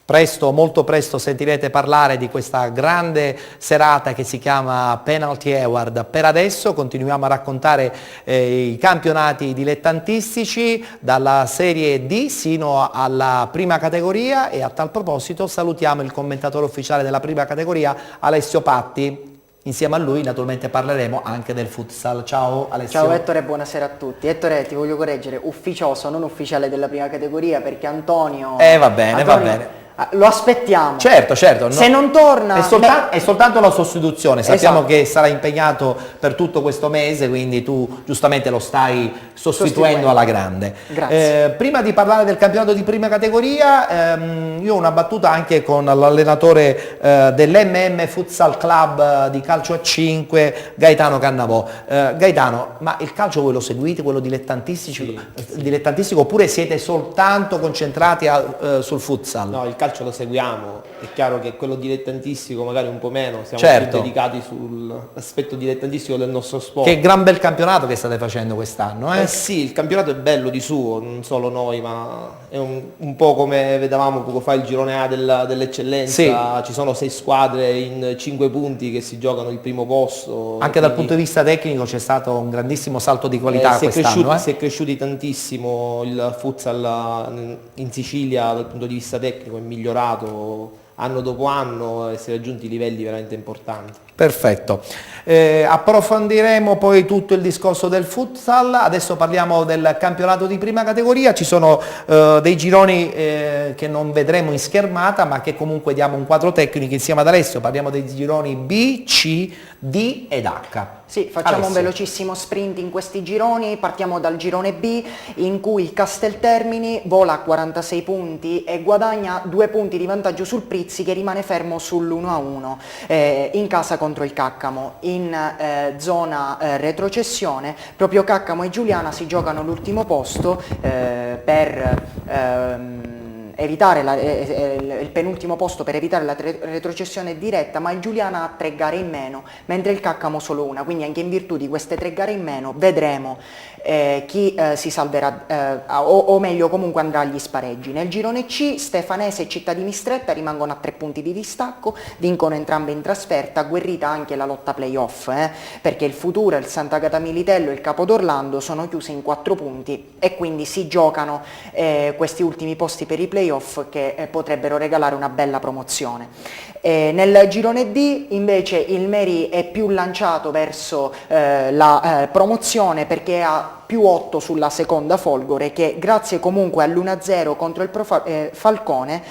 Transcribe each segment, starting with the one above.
Presto, molto presto sentirete parlare di questa grande serata che si chiama Penalty Award. Per adesso continuiamo a raccontare i campionati dilettantistici dalla Serie D sino alla prima categoria e a tal proposito salutiamo il commentatore ufficiale della prima categoria Alessio Patti. Insieme a lui naturalmente parleremo anche del futsal. Ciao Alessio. Ciao Ettore, buonasera a tutti. Ettore, ti voglio correggere, ufficioso, non ufficiale della prima categoria, perché Antonio... Va bene, va bene. Lo aspettiamo. Certo. Se non torna... È soltanto la sostituzione, sappiamo Esatto. che sarà impegnato per tutto questo mese, quindi tu giustamente lo stai sostituendo alla grande. Grazie. Prima di parlare del campionato di prima categoria, io ho una battuta anche con l'allenatore dell'MM Futsal Club di calcio a 5, Gaetano Cannavò. Gaetano, ma il calcio voi lo seguite, quello dilettantistico, oppure siete soltanto concentrati sul futsal? No, il calcio lo seguiamo, è chiaro che quello dilettantistico magari un po' meno, siamo Certo. più dedicati sull'aspetto dilettantistico del nostro sport. Che gran bel campionato che state facendo quest'anno, eh? Sì, il campionato è bello di suo, non solo noi, ma è un po' come vedevamo poco fa il girone A dell'eccellenza, Ci sono 6 squadre in 5 punti che si giocano il primo posto. Anche dal punto di vista tecnico c'è stato un grandissimo salto di qualità quest'anno. Si è cresciuti tantissimo il futsal in Sicilia dal punto di vista tecnico, è migliorato anno dopo anno e si è raggiunti livelli veramente importanti. Perfetto, approfondiremo poi tutto il discorso del futsal, adesso parliamo del campionato di prima categoria, ci sono dei gironi che non vedremo in schermata ma che comunque diamo un quadro tecnico insieme ad Alessio, parliamo dei gironi B, C, D ed H. Sì, facciamo Alessio. un velocissimo sprint in questi gironi, partiamo dal girone B in cui il Casteltermini vola a 46 punti e guadagna 2 punti di vantaggio sul Prizzi che rimane fermo sull'1-1 in casa contro il Caccamo. In zona retrocessione proprio Caccamo e Giuliana si giocano l'ultimo posto per evitare il penultimo posto per evitare la retrocessione diretta, ma il Giuliana ha 3 gare in meno, mentre il Caccamo solo una, quindi anche in virtù di queste 3 gare in meno vedremo chi si salverà, o meglio comunque andrà agli spareggi. Nel girone C Stefanese e Città di Mistretta rimangono a 3 punti di distacco, vincono entrambe in trasferta, agguerrita anche la lotta playoff, perché il Futura, il Sant'Agata Militello e il Capodorlando sono chiuse in 4 punti e quindi si giocano questi ultimi posti per i playoff che potrebbero regalare una bella promozione. Nel girone D invece il Meri è più lanciato verso la promozione perché ha più 8 sulla seconda Folgore che grazie comunque all'1-0 contro il Pro Falcone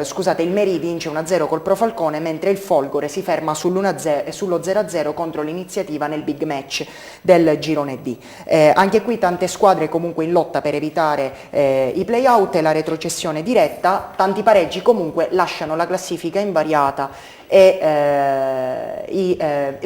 scusate, il Meri vince 1-0 col Pro Falcone mentre il Folgore si ferma sullo 0-0 contro l'Iniziativa nel big match del girone D. Anche qui tante squadre comunque in lotta per evitare i play-out e la retrocessione diretta, tanti pareggi comunque lasciano la classifica invariata e i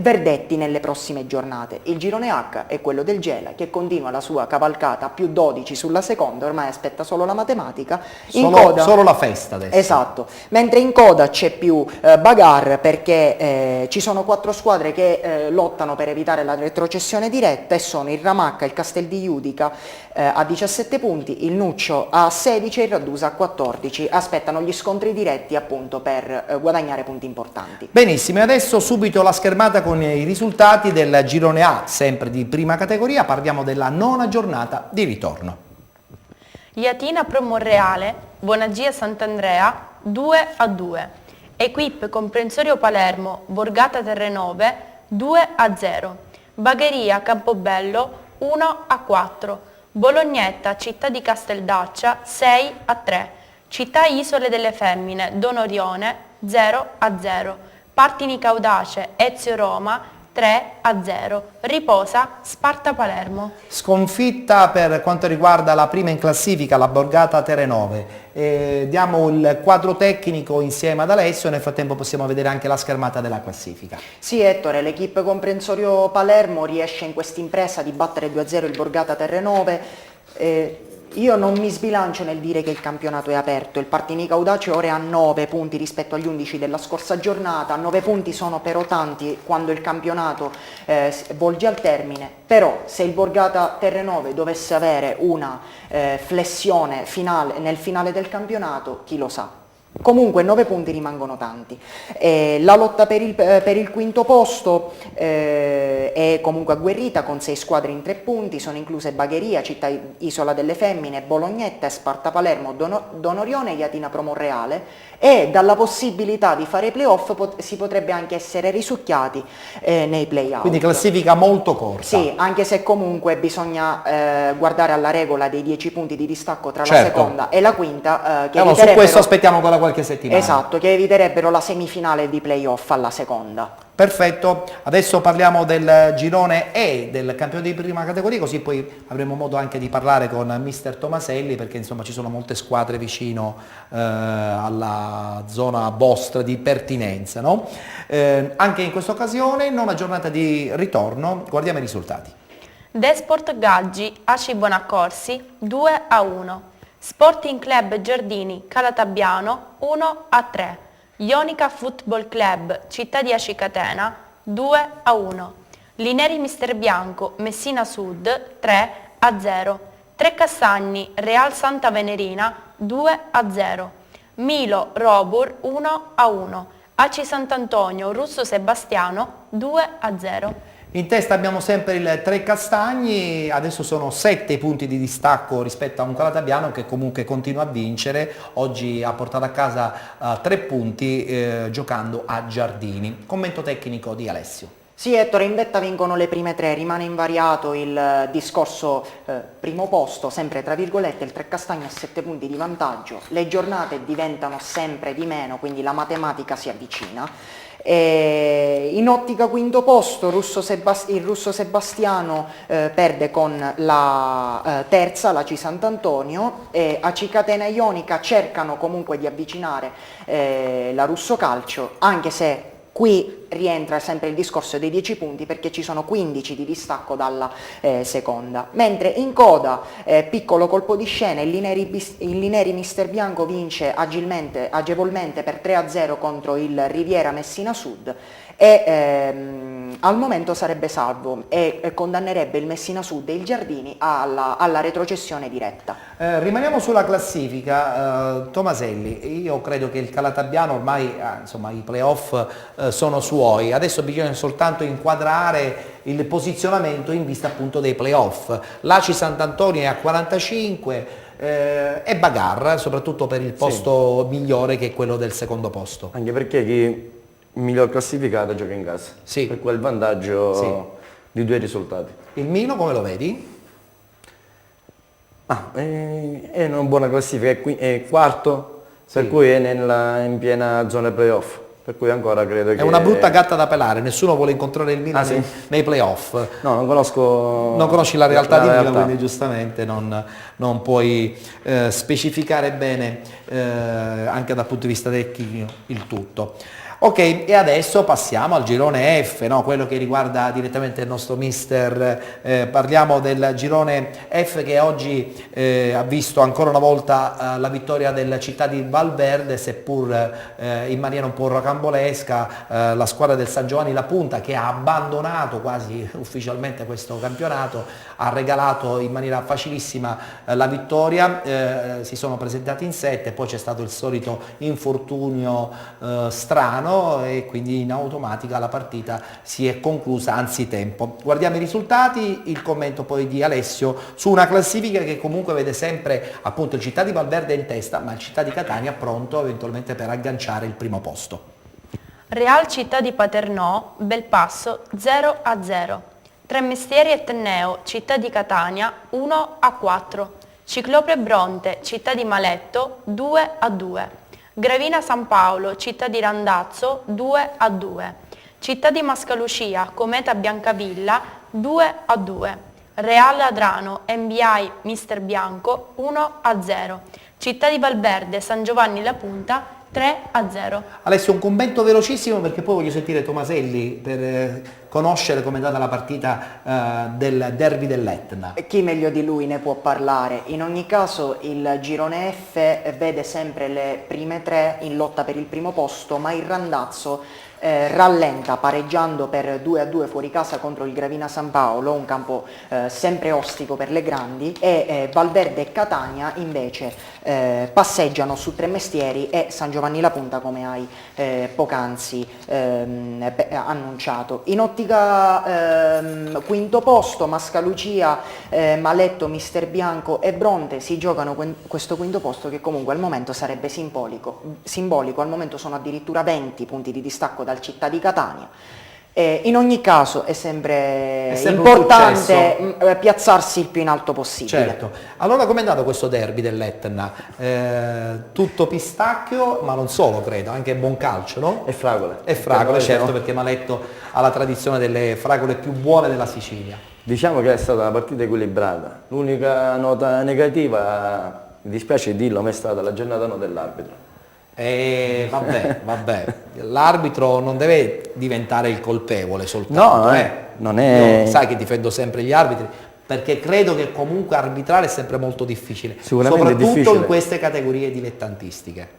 verdetti nelle prossime giornate. Il girone H è quello del Gela che continua la sua cavalcata a più 12 sulla seconda, ormai aspetta solo la matematica. Solo la festa adesso. Esatto, mentre in coda c'è più bagarre perché ci sono 4 squadre che lottano per evitare la retrocessione diretta e sono il Ramacca, il Castel di Iudica a 17 punti, il Nuccio a 16 e il Raddusa a 14. Aspettano gli scontri diretti appunto per guadagnare punti importanti. Benissimo, e adesso subito la schermata con i risultati del girone A, sempre di prima categoria, parliamo della 9ª giornata di ritorno. Iatina Pro Monreale, Bonagia Sant'Andrea 2-2. Equip Comprensorio Palermo, Borgata Terrenove 2-0. Bagheria Campobello 1-4. Bolognetta Città di Casteldaccia 6-3. Città Isole delle Femmine Don Orione 0-0. Partini Caudace Ezio Roma 3-0. Riposa Sparta Palermo. Sconfitta per quanto riguarda la prima in classifica, la Borgata Terenove. Diamo il quadro tecnico insieme ad Alessio, nel frattempo possiamo vedere anche la schermata della classifica. Sì Ettore, l'equipe Comprensorio Palermo riesce in questa impresa di battere 2-0 il Borgata Terrenove. Io non mi sbilancio nel dire che il campionato è aperto, il Partinico Audace ora è a 9 punti rispetto agli 11 della scorsa giornata, 9 punti sono però tanti quando il campionato volge al termine, però se il Borgata Terrenove dovesse avere una flessione finale, nel finale del campionato, chi lo sa. Comunque 9 punti rimangono tanti. La lotta per il quinto posto è comunque agguerrita con 6 squadre in 3 punti, sono incluse Bagheria, Città Isola delle Femmine, Bolognetta, Sparta Palermo, Donorione e Iatina Pro Monreale, e dalla possibilità di fare i playoff si potrebbe anche essere risucchiati nei playout. Quindi classifica molto corta. Sì, anche se comunque bisogna guardare alla regola dei 10 punti di distacco tra la Certo. seconda e la quinta, che Allora, su questo aspettiamo ancora qualche settimana. esatto, che eviterebbero la semifinale di playoff alla seconda. Perfetto, adesso parliamo del girone E del campione di prima categoria, così poi avremo modo anche di parlare con mister Tomaselli, perché insomma ci sono molte squadre vicino alla zona vostra di pertinenza, no? Anche in questa occasione, nona giornata di ritorno, guardiamo i risultati. Desport Gaggi Aci Bonaccorsi 2-1. Sporting Club Giardini Calatabbiano 1-3. Ionica Football Club Città di Aci Catena 2-1. Lineri Mister Bianco Messina Sud 3-0. Trecastagni Real Santa Venerina 2-0. Milo Robur 1-1. Aci Sant'Antonio Russo Sebastiano 2-0. In testa abbiamo sempre il Trecastagni, adesso sono 7 punti di distacco rispetto a un Calatabbiano che comunque continua a vincere, oggi ha portato a casa 3 punti giocando a Giardini. Commento tecnico di Alessio. Sì, Ettore, in vetta vincono le prime 3, rimane invariato il discorso primo posto, sempre tra virgolette, il Trecastagni ha 7 punti di vantaggio, le giornate diventano sempre di meno, quindi la matematica si avvicina. In ottica quinto posto il Russo Sebastiano perde con la terza, l'Aci Sant'Antonio, e Aci Catena e Ionica cercano comunque di avvicinare la Russo Calcio, anche se qui rientra sempre il discorso dei 10 punti perché ci sono 15 di distacco dalla seconda. Mentre in coda, piccolo colpo di scena, il Lineri Mister Bianco vince agevolmente per 3-0 contro il Riviera Messina Sud e al momento sarebbe salvo e condannerebbe il Messina Sud e il Giardini alla retrocessione diretta. Rimaniamo sulla classifica, Tomaselli, io credo che il Calatabbiano ormai insomma, i playoff sono suoi, adesso bisogna soltanto inquadrare il posizionamento in vista appunto dei playoff. L'Aci Sant'Antonio è a 45 e bagarra soprattutto per il posto migliore che è quello del secondo posto. Anche perché chi miglior classificato gioca in casa, Sì. per quel vantaggio di 2 risultati. Il Mino come lo vedi? È una buona classifica, è quarto, per cui è in piena zona playoff, per cui ancora credo che... È una brutta gatta da pelare, nessuno vuole incontrare il Milan nei playoff. No, non conosco... Non conosci la realtà di Milan, quindi giustamente non puoi specificare bene anche dal punto di vista tecnico il tutto. Ok, e adesso passiamo al girone F, no? Quello che riguarda direttamente il nostro mister, parliamo del girone F che oggi ha visto ancora una volta la vittoria della Città di Valverde, seppur in maniera un po' rocambolesca, la squadra del San Giovanni La Punta che ha abbandonato quasi ufficialmente questo campionato, ha regalato in maniera facilissima la vittoria, si sono presentati in 7, poi c'è stato il solito infortunio strano e quindi in automatica la partita si è conclusa anzitempo. Guardiamo i risultati, il commento poi di Alessio su una classifica che comunque vede sempre appunto il Città di Valverde in testa, ma il Città di Catania pronto eventualmente per agganciare il primo posto. Real Città di Paternò, Belpasso 0-0. Tremestieri e Tenneo, Città di Catania 1-4. Ciclopre Bronte, Città di Maletto 2-2. Gravina San Paolo, Città di Randazzo 2-2. Città di Mascalucia, Cometa Biancavilla 2-2. Reale Adrano, NBI Mister Bianco 1-0. Città di Valverde, San Giovanni La Punta 3-0. Alessio, un commento velocissimo perché poi voglio sentire Tomaselli per conoscere com'è andata la partita del derby dell'Etna. Chi meglio di lui ne può parlare? In ogni caso il girone F vede sempre le prime tre in lotta per il primo posto, ma il Randazzo rallenta pareggiando per 2-2 fuori casa contro il Gravina San Paolo, un campo sempre ostico per le grandi, e Valverde e Catania invece passeggiano su Tremestieri e San Giovanni La Punta, come hai poc'anzi annunciato. In ottica quinto posto, Mascalucia, Maletto, Mister Bianco e Bronte si giocano questo quinto posto, che comunque al momento sarebbe simbolico. Al momento sono addirittura 20 punti di distacco dal Città di Catania. In ogni caso è sempre importante piazzarsi il più in alto possibile. Certo. Allora com'è andato questo derby dell'Etna? Tutto pistacchio, ma non solo, credo, anche buon calcio, no? E fragole. E fragole, certo, perché Maletto ha la tradizione delle fragole più buone della Sicilia. Diciamo che è stata una partita equilibrata. L'unica nota negativa, mi dispiace dirlo, ma è stata la giornata no dell'arbitro. Vabbè, l'arbitro non deve diventare il colpevole soltanto. No, non è... Io, sai che difendo sempre gli arbitri, perché credo che comunque arbitrare è sempre molto difficile, Sicuramente soprattutto difficile. in queste categorie dilettantistiche.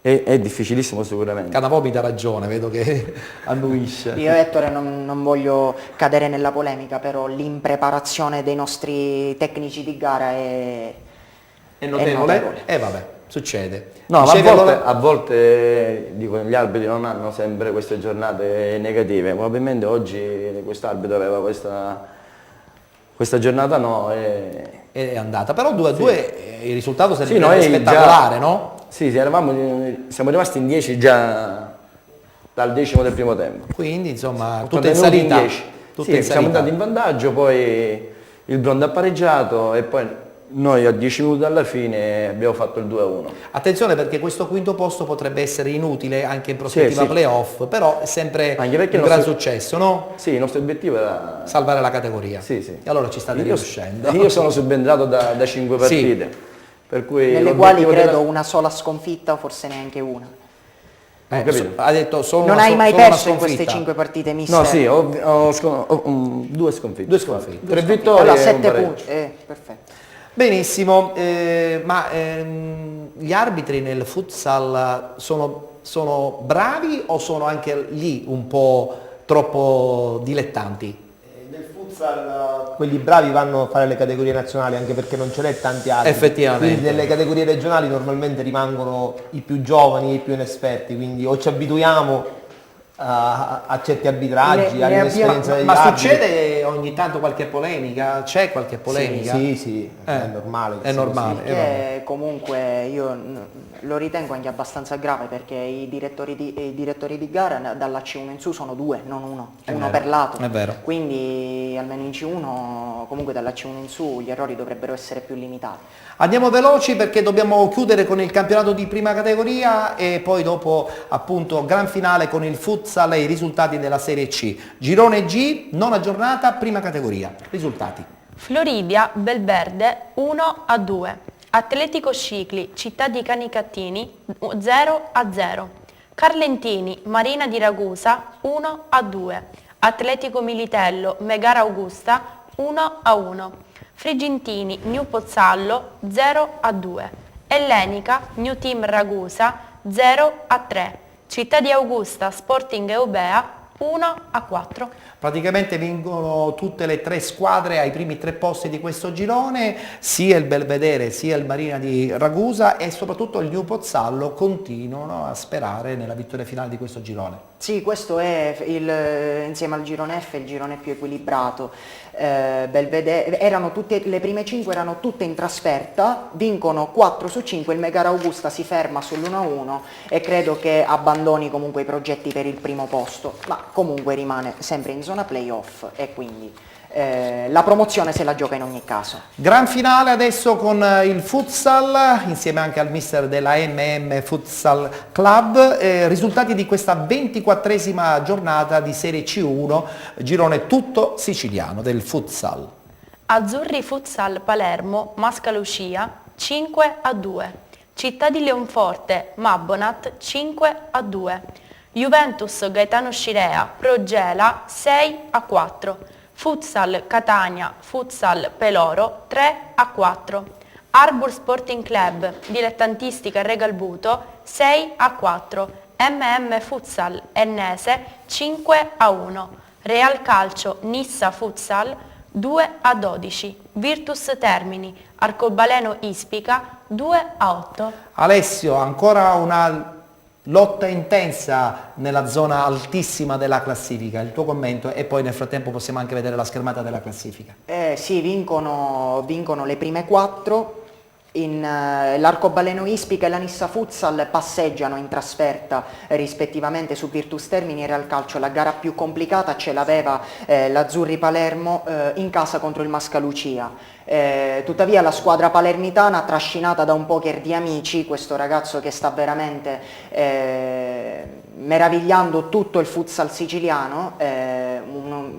È difficilissimo sicuramente. Canavò mi dà ragione, vedo che annuisce. Io, Ettore, non voglio cadere nella polemica, però l'impreparazione dei nostri tecnici di gara è notevole? Vabbè, succede. No, ma Dicevi a volte dico, gli arbitri non hanno sempre queste giornate negative, probabilmente oggi quest'arbitro aveva questa giornata è andata, però 2-2 il risultato sì, sembra spettacolare, no? Sì, siamo rimasti in 10 già dal 10° del primo tempo. Quindi insomma, Siamo tutto in venuti salita. 10. Tutto Sì, in siamo salita. andati in vantaggio, poi il Bronte ha pareggiato e poi noi a 10 minuti alla fine abbiamo fatto il 2-1. Attenzione, perché questo quinto posto potrebbe essere inutile anche in prospettiva Sì. playoff, però è sempre Anche perché un gran successo, no? Sì, il nostro obiettivo era Salvare la categoria. Sì. E allora ci state riuscendo. Io sono subentrato da 5 partite, per cui nelle quali l'obiettivo credo una sola sconfitta o forse neanche una. Ha detto solo Non una hai mai solo una perso in queste sconfitta. 5 partite, mister? No, sì, ho 2 sconfitte. 2 sconfitte. 3 vittorie Allora, e un 7 pareggio. punti. Perfetto. Benissimo, gli arbitri nel futsal sono bravi o sono anche lì un po' troppo dilettanti? Nel futsal quelli bravi vanno a fare le categorie nazionali, anche perché non ce n'è tanti altri. Effettivamente. Quindi nelle categorie regionali normalmente rimangono i più giovani, i più inesperti, quindi o ci abituiamo a certi arbitraggi, Ne all'inesperienza degli Ma arbitri. succede ogni tanto qualche polemica? C'è qualche polemica? Sì, è normale. che È sia normale. così. Che comunque io lo ritengo anche abbastanza grave, perché i direttori di gara dalla C1 in su sono 2, non uno vero, per lato. è vero. Quindi almeno in C1, comunque dalla C1 in su, gli errori dovrebbero essere più limitati. Andiamo veloci perché dobbiamo chiudere con il campionato di prima categoria e poi dopo appunto gran finale con il futsal e i risultati della Serie C. Girone G, nona giornata, prima categoria. Risultati. Floridia, Belverde 1-2. Atletico Scicli, Città di Canicattini 0-0. Carlentini, Marina di Ragusa 1-2. Atletico Militello, Megara Augusta 1-1. Frigintini, New Pozzallo 0-2. Ellenica, New Team Ragusa 0-3. Città di Augusta, Sporting Eubea 1-4. Praticamente vincono tutte le 3 squadre ai primi 3 posti di questo girone, sia il Belvedere sia il Marina di Ragusa e soprattutto il New Pozzallo continuano a sperare nella vittoria finale di questo girone. Sì, questo è insieme al girone F il girone più equilibrato. Belvedere, le prime 5 erano tutte in trasferta, vincono 4 su 5, il Megara Augusta si ferma sull'1-1 e credo che abbandoni comunque i progetti per il primo posto, ma comunque rimane sempre in zona playoff e quindi la promozione se la gioca in ogni caso. Gran finale adesso con il futsal, insieme anche al mister della MM Futsal Club, risultati di questa 24esima giornata di Serie C1, girone tutto siciliano del futsal. Azzurri Futsal Palermo, Mascalucia 5-2. Città di Leonforte, Mabonat 5-2. Juventus Gaetano Scirea, Progela 6-4. Futsal Catania, Futsal Peloro 3-4. Arbor Sporting Club, Dilettantistica Regalbuto 6-4. MM Futsal Ennese 5-1. Real Calcio Nissa Futsal 2-12. Virtus Termini, Arcobaleno Ispica 2-8. Alessio, ancora una lotta intensa nella zona altissima della classifica, il tuo commento e poi nel frattempo possiamo anche vedere la schermata della classifica. Sì, vincono le prime 4. L'Arcobaleno Ispica e la Nissa Futsal passeggiano in trasferta rispettivamente su Virtus Termini e Real Calcio. La gara più complicata ce l'aveva l'Azzurri Palermo in casa contro il Mascalucia. Tuttavia la squadra palermitana, trascinata da un poker di amici, questo ragazzo che sta veramente meravigliando tutto il futsal siciliano,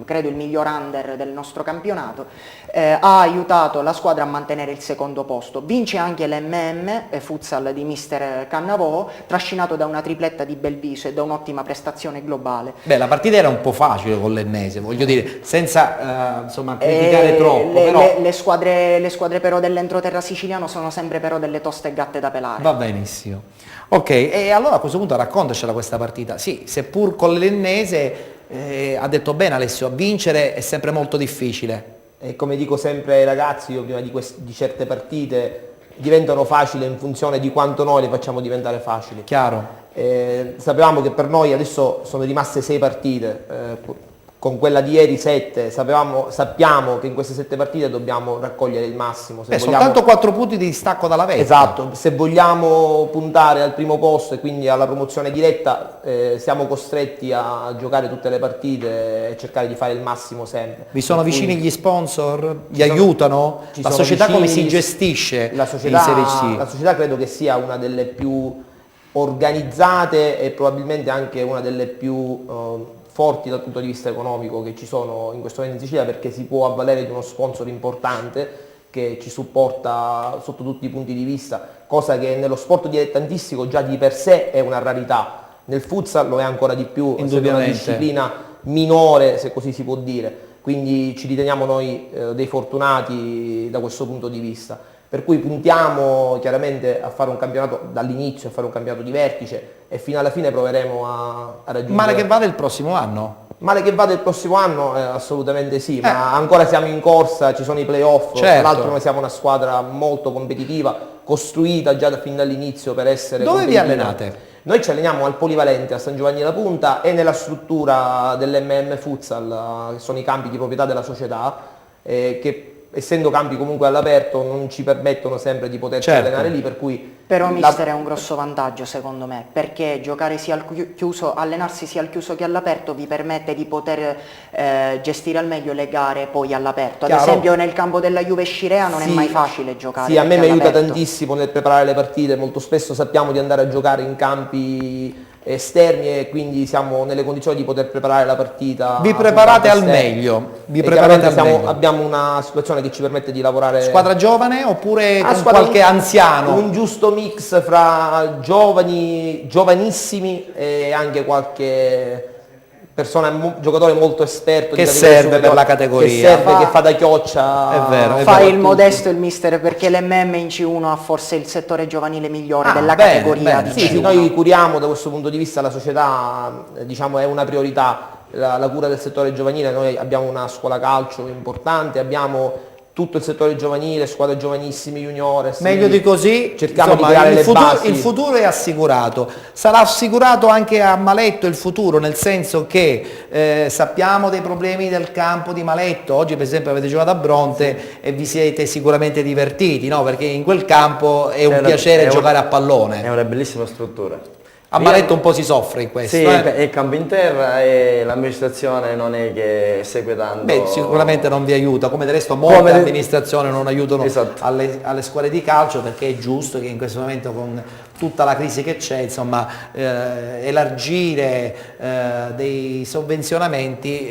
credo il miglior under del nostro campionato, ha aiutato la squadra a mantenere il secondo posto. Vince anche l'MM futsal di mister Cannavò, trascinato da una tripletta di Belviso e da un'ottima prestazione globale. Beh, la partita era un po' facile con l'Ennese, voglio dire, senza insomma criticare troppo, però... le squadre però dell'entroterra siciliano sono sempre però delle toste gatte da pelare. Va benissimo. Ok, e allora a questo punto raccontacela questa partita. Sì, seppur con l'Ennese, ha detto bene Alessio, vincere è sempre molto difficile. E come dico sempre ai ragazzi, io prima di certe partite diventano facili in funzione di quanto noi le facciamo diventare facili. Chiaro. Sapevamo che per noi adesso sono rimaste 6 partite, con quella di ieri 7, sappiamo che in queste 7 partite dobbiamo raccogliere il massimo. Se vogliamo... Soltanto 4 punti di distacco dalla vetta. Esatto, se vogliamo puntare al primo posto e quindi alla promozione diretta, siamo costretti a giocare tutte le partite e cercare di fare il massimo sempre. Vi sono vicini gli sponsor? Vi aiutano? La società come si gestisce la società, in Serie C? La società credo che sia una delle più organizzate e probabilmente anche una delle più forti dal punto di vista economico che ci sono in questo momento in Sicilia, perché si può avvalere di uno sponsor importante che ci supporta sotto tutti i punti di vista, cosa che nello sport dilettantistico già di per sé è una rarità. Nel futsal lo è ancora di più, essendo una disciplina minore, se così si può dire, quindi ci riteniamo noi dei fortunati da questo punto di vista. Per cui puntiamo chiaramente a fare un campionato dall'inizio, a fare un campionato di vertice e fino alla fine proveremo a raggiungere... Male che vada il prossimo anno? Male che vada il prossimo anno, assolutamente sì, ma ancora siamo in corsa, ci sono i playoff, certo. Tra l'altro noi siamo una squadra molto competitiva, costruita già fin dall'inizio per essere Dove vi competitiva. allenate? Noi ci alleniamo al Polivalente a San Giovanni della Punta e nella struttura dell'MM Futsal, che sono i campi di proprietà della società, che essendo campi comunque all'aperto non ci permettono sempre di poterci allenare lì, per cui... Però mister è un grosso vantaggio secondo me, perché giocare sia al chiuso, allenarsi sia al chiuso che all'aperto vi permette di poter gestire al meglio le gare poi all'aperto. Ad esempio nel campo della Juve Scirea non è mai facile giocare. Sì, a me mi aiuta tantissimo nel preparare le partite, molto spesso sappiamo di andare a giocare in campi esterni e quindi siamo nelle condizioni di poter preparare la partita. Vi preparate al meglio. Abbiamo una situazione che ci permette di lavorare. Squadra giovane oppure con qualche anziano? Un giusto mix fra giovani, giovanissimi e anche qualche giocatore molto esperto che serve per la categoria, che fa da chioccia. È vero, fa il modesto il mister, perché l'MM in C1 ha forse il settore giovanile migliore della categoria. Sì, noi curiamo da questo punto di vista, la società diciamo è una priorità la cura del settore giovanile. Noi abbiamo una scuola calcio importante, abbiamo tutto il settore giovanile, squadre giovanissime, juniores. Meglio di così, cerchiamo di creare le basi. Il futuro è assicurato. Sarà assicurato anche a Maletto il futuro, nel senso che sappiamo dei problemi del campo di Maletto. Oggi per esempio avete giocato a Bronte e vi siete sicuramente divertiti, no? Perché in quel campo è un piacere giocare a pallone. È una bellissima struttura. A Maletto un po' si soffre in questo. Sì, è campo in terra e l'amministrazione non è che segue tanto. Beh, sicuramente non vi aiuta, come del resto molte amministrazioni non aiutano Esatto. alle scuole di calcio, perché è giusto che in questo momento con tutta la crisi che c'è, insomma, elargire dei sovvenzionamenti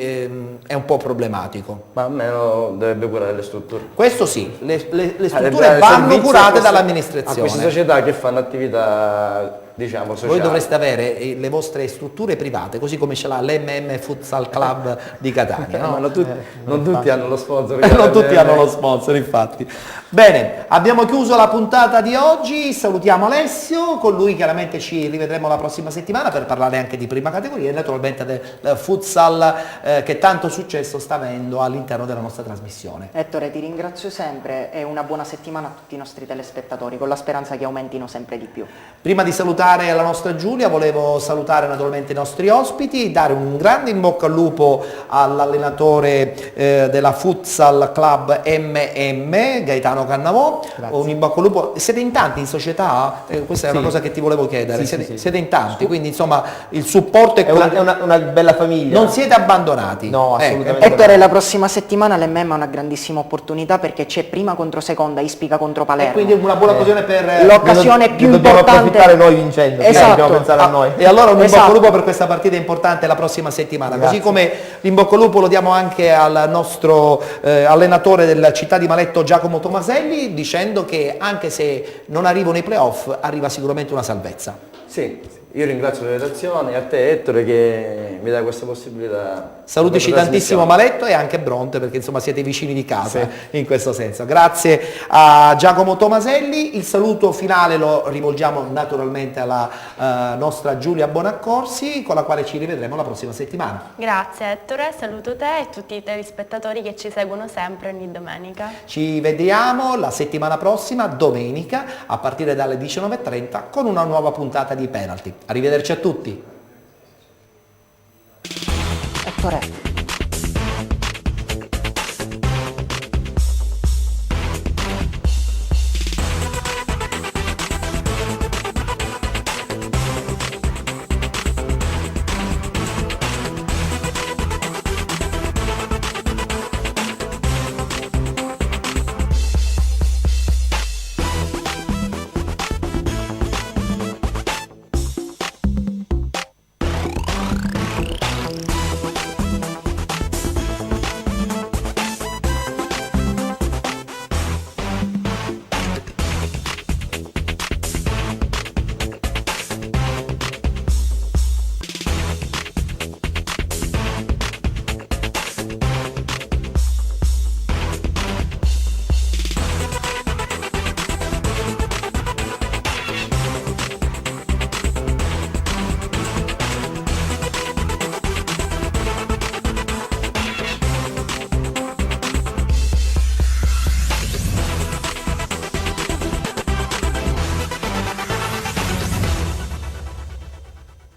è un po' problematico. Ma almeno dovrebbe curare le strutture. Questo sì, le strutture vanno curate dall'amministrazione. A queste società che fanno attività, diciamo, sociali. Voi dovreste avere le vostre strutture private, così come ce l'ha l'MM Futsal Club di Catania. No? Ma non tutti hanno lo sponsor. Non tutti hanno lo sponsor, infatti. Bene, abbiamo chiuso la puntata di oggi, salutiamo Alessio, con lui chiaramente ci rivedremo la prossima settimana per parlare anche di prima categoria e naturalmente del futsal che tanto successo sta avendo all'interno della nostra trasmissione. Ettore, ti ringrazio sempre e una buona settimana a tutti i nostri telespettatori, con la speranza che aumentino sempre di più. Prima di salutare la nostra Giulia, volevo salutare naturalmente i nostri ospiti, dare un grande in bocca al lupo all'allenatore della Futsal Club MM, Gaetano Cannavò. Un in bocca al lupo. Siete in tanti in società? Questa è una cosa che ti volevo chiedere. Siete in tanti, quindi insomma il supporto è una bella famiglia. non siete abbandonati. No, assolutamente. Ettore, la prossima settimana l'MM ha una grandissima opportunità perché c'è prima contro seconda, Ispica contro Palermo. E quindi una buona occasione per l'occasione più dobbiamo importante. approfittare noi vincendo, Esatto. dobbiamo pensare a noi. E allora un in bocca al Esatto. lupo per questa partita importante la prossima settimana. Grazie. Così come l'in bocca al lupo lo diamo anche al nostro allenatore della città di Maletto Giacomo Tomaselli, dicendo che anche se non arrivano i playoff arriva sicuramente una salvezza. Sì, io ringrazio la redazione e a te Ettore che mi dà questa possibilità. Salutici questa tantissimo trasmissione. Maletto e anche Bronte, perché insomma siete vicini di casa in questo senso. Grazie a Giacomo Tomaselli, il saluto finale lo rivolgiamo naturalmente alla nostra Giulia Bonaccorsi, con la quale ci rivedremo la prossima settimana. Grazie Ettore, saluto te e tutti i telespettatori che ci seguono sempre ogni domenica. Ci vediamo la settimana prossima, domenica, a partire dalle 19:30 con una nuova puntata di Penalty. Arrivederci a tutti. Ettore.